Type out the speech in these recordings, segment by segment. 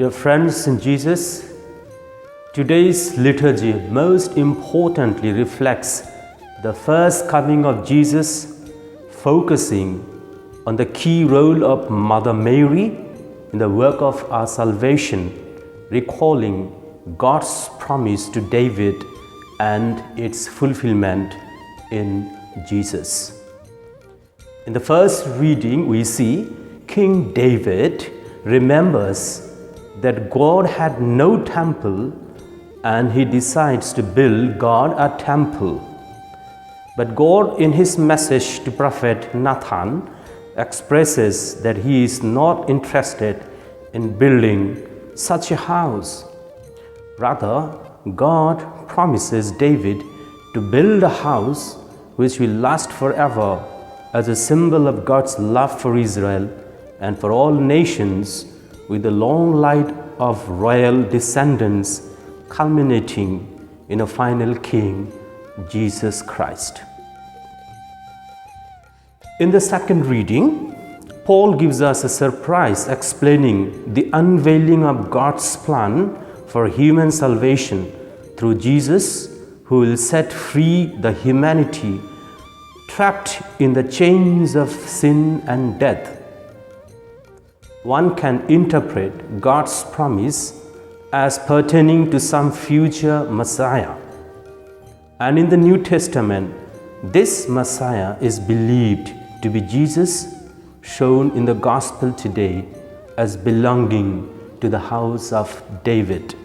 Dear friends in Jesus, today's liturgy most importantly reflects the first coming of Jesus, focusing on the key role of Mother Mary in the work of our salvation, recalling God's promise to David and its fulfillment in Jesus. In the first reading, we see King David remembers that God had no temple and he decides to build God a temple. But God, in his message to Prophet Nathan, expresses that he is not interested in building such a house. Rather, God promises David to build a house which will last forever as a symbol of God's love for Israel and for all nations, with the long line of royal descendants culminating in a final king, Jesus Christ. In the second reading, Paul gives us a surprise explaining the unveiling of God's plan for human salvation through Jesus, who will set free the humanity trapped in the chains of sin and death. One can interpret God's promise as pertaining to some future Messiah. And in the New Testament, this Messiah is believed to be Jesus, shown in the Gospel today as belonging to the house of David.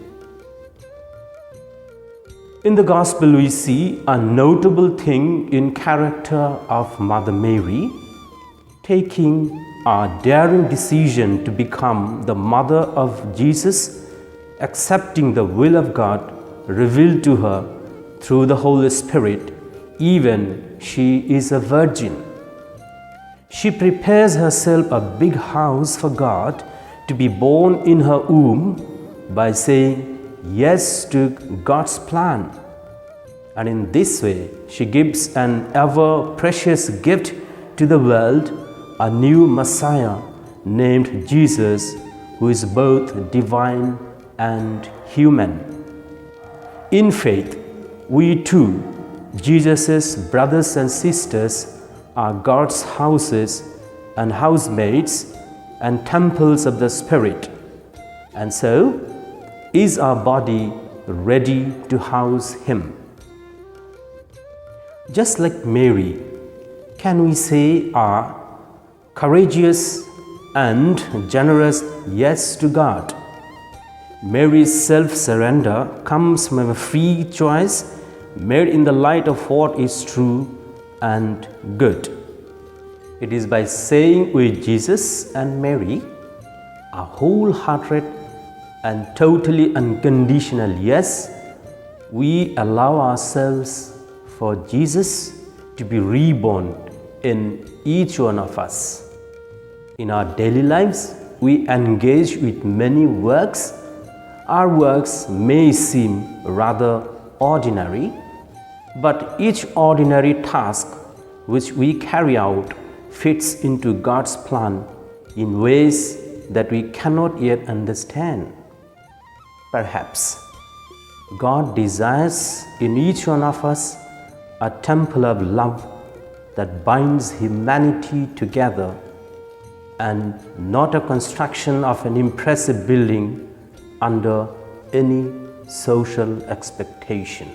In the Gospel, we see a notable thing in character of Mother Mary, taking a daring decision to become the mother of Jesus, accepting the will of God revealed to her through the Holy Spirit, even she is a virgin. She prepares herself a big house for God to be born in her womb by saying yes to God's plan. And in this way, she gives an ever precious gift to the world, a new Messiah named Jesus, who is both divine and human. In faith, we too, Jesus' brothers and sisters, are God's houses and housemates and temples of the Spirit. And so, is our body ready to house Him? Just like Mary, can we say our courageous and generous yes to God? Mary's self-surrender comes from a free choice made in the light of what is true and good. It is by saying with Jesus and Mary a wholehearted and totally unconditional yes, we allow ourselves for Jesus to be reborn in each one of us. In our daily lives, we engage with many works. Our works may seem rather ordinary, but each ordinary task which we carry out fits into God's plan in ways that we cannot yet understand. Perhaps God desires in each one of us a temple of love that binds humanity together, and not a construction of an impressive building under any social expectation.